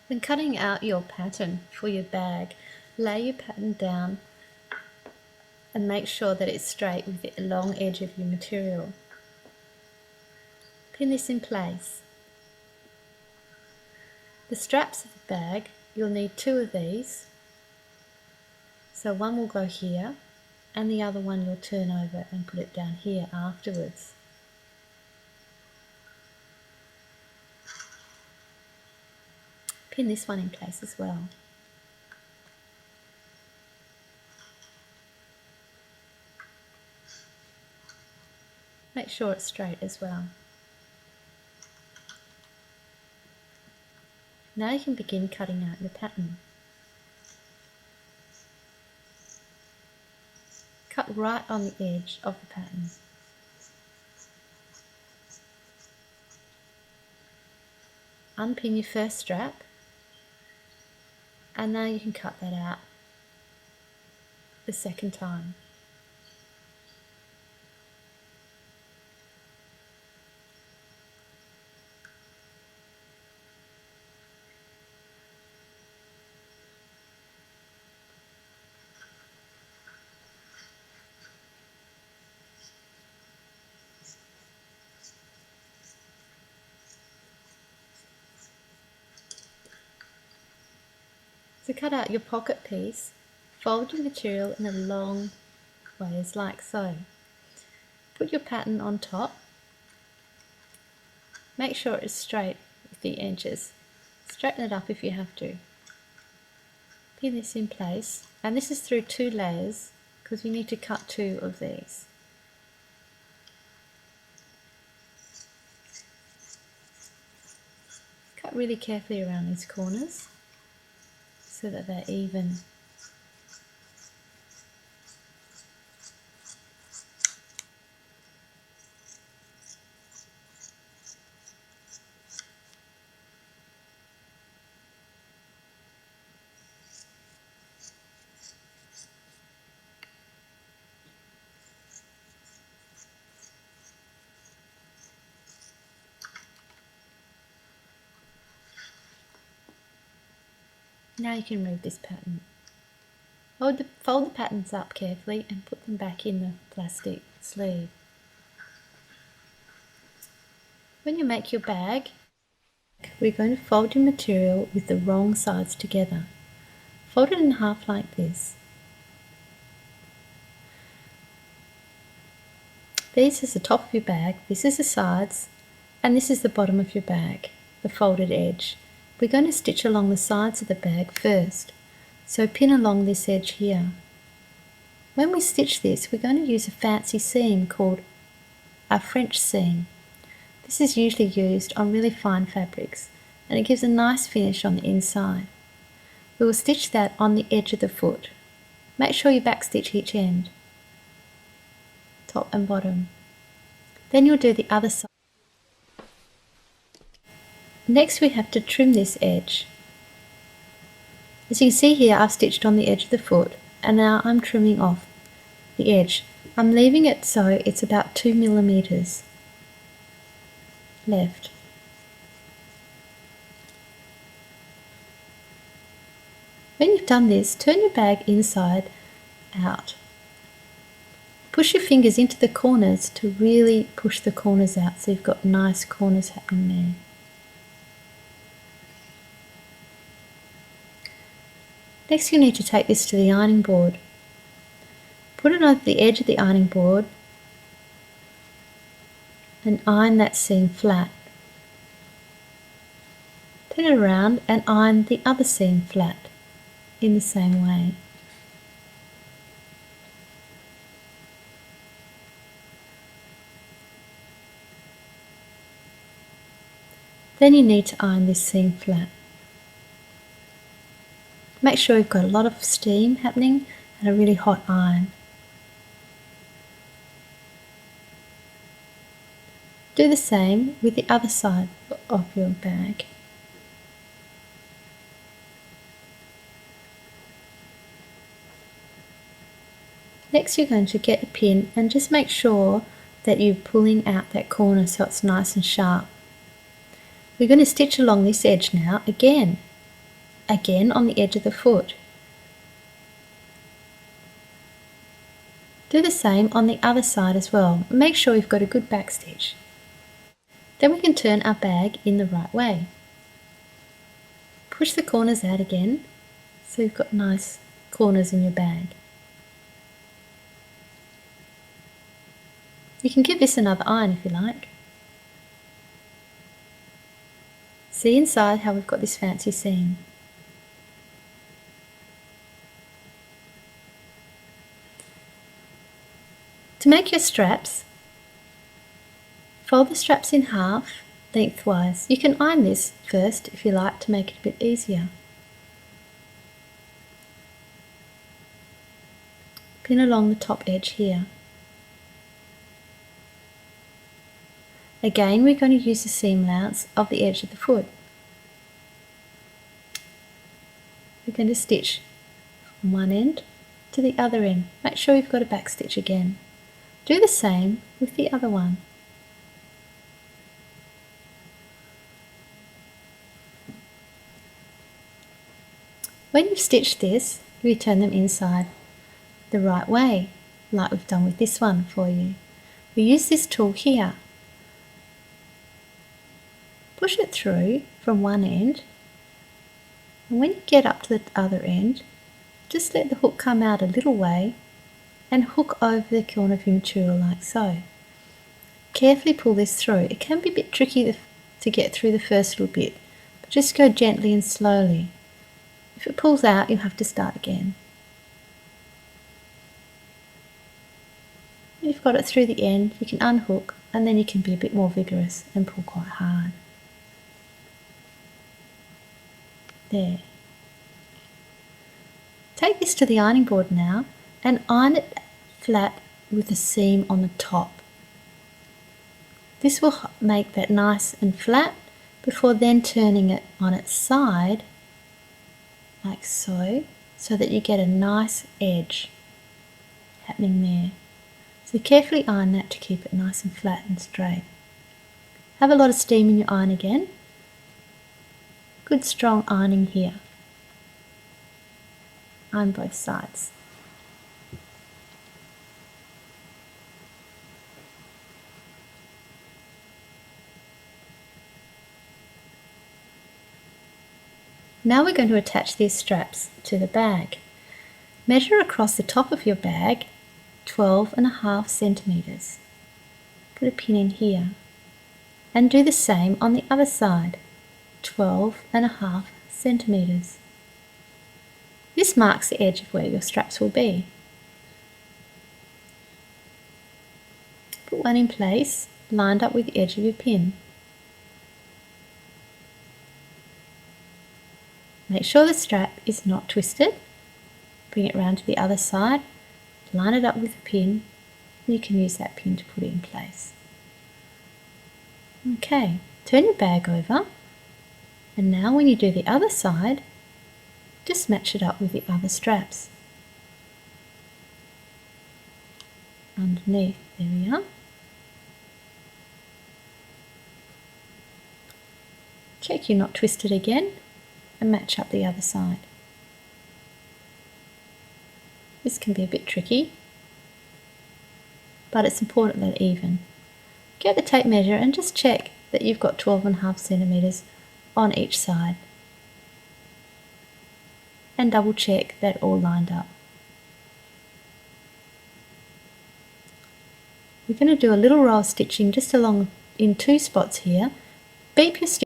When cutting out your pattern for your bag, lay your pattern down and make sure that it's straight with the long edge of your material. Pin this in place. The straps of the bag, you'll need 2 of these. So one will go here and the other one you'll turn over and put it down here afterwards. Pin this one in place as well. Make sure it's straight as well. Now you can begin cutting out your pattern. Cut right on the edge of the pattern. Unpin your first strap, and now you can cut that out the second time. To cut out your pocket piece, fold your material in a long ways like so. Put your pattern on top. Make sure it's straight with the edges. Straighten it up if you have to. Pin this in place, and this is through 2 layers because you need to cut 2 of these. Cut really carefully around these corners so that they're even. Now you can remove this pattern. Fold the patterns up carefully and put them back in the plastic sleeve. When you make your bag, we're going to fold your material with the wrong sides together. Fold it in half like this. This is the top of your bag, this is the sides, and this is the bottom of your bag, the folded edge. We're going to stitch along the sides of the bag first, so pin along this edge here. When we stitch this, we're going to use a fancy seam called a French seam. This is usually used on really fine fabrics, and it gives a nice finish on the inside. We will stitch that on the edge of the foot. Make sure you backstitch each end, top and bottom. Then you'll do the other side. Next we have to trim this edge. As you can see here, I've stitched on the edge of the foot, and now I'm trimming off the edge. I'm leaving it so it's about 2 millimeters left. When you've done this, turn your bag inside out. Push your fingers into the corners to really push the corners out so you've got nice corners happening there. Next you need to take this to the ironing board. Put it over the edge of the ironing board and iron that seam flat. Turn it around and iron the other seam flat in the same way. Then you need to iron this seam flat. Make sure you've got a lot of steam happening and a really hot iron. Do the same with the other side of your bag. Next you're going to get a pin and just make sure that you're pulling out that corner so it's nice and sharp. We're going to stitch along this edge now again. again on the edge of the foot. Do the same on the other side as well. Make sure you've got a good back stitch. Then we can turn our bag in the right way. Push the corners out again so you've got nice corners in your bag. You can give this another iron if you like. See inside how we've got this fancy seam. To make your straps, fold the straps in half lengthwise. You can iron this first if you like to make it a bit easier. Pin along the top edge here. Again, we're going to use the seam allowance of the edge of the foot. We're going to stitch from one end to the other end. Make sure you've got a back stitch again. Do the same with the other one. When you've stitched this, you turn them inside the right way, like we've done with this one for you. We use this tool here. Push it through from one end, and when you get up to the other end, just let the hook come out a little way and hook over the corner of your material like so. Carefully pull this through. It can be a bit tricky to get through the first little bit, but just go gently and slowly. If it pulls out, you'll have to start again. When you've got it through the end, you can unhook, and then you can be a bit more vigorous and pull quite hard. There. Take this to the ironing board now and iron it flat with a seam on the top. This will make that nice and flat before then turning it on its side like so, so that you get a nice edge happening there. So carefully iron that to keep it nice and flat and straight. Have a lot of steam in your iron again. Good strong ironing here. Iron both sides. Now we're going to attach these straps to the bag. Measure across the top of your bag 12.5 centimeters. Put a pin in here and do the same on the other side, 12.5 centimeters. This marks the edge of where your straps will be. Put one in place, lined up with the edge of your pin. Make sure the strap is not twisted. Bring it round to the other side, line it up with a pin, and you can use that pin to put it in place. Okay, turn your bag over, and now when you do the other side, just match it up with the other straps. Underneath, there we are. Check you're not twisted again, and match up the other side. This can be a bit tricky, but it's important that even. Get the tape measure and just check that you've got 12.5 centimeters on each side. And double check that all lined up. We're going to do a little row of stitching just along in two spots here. Beep your stitch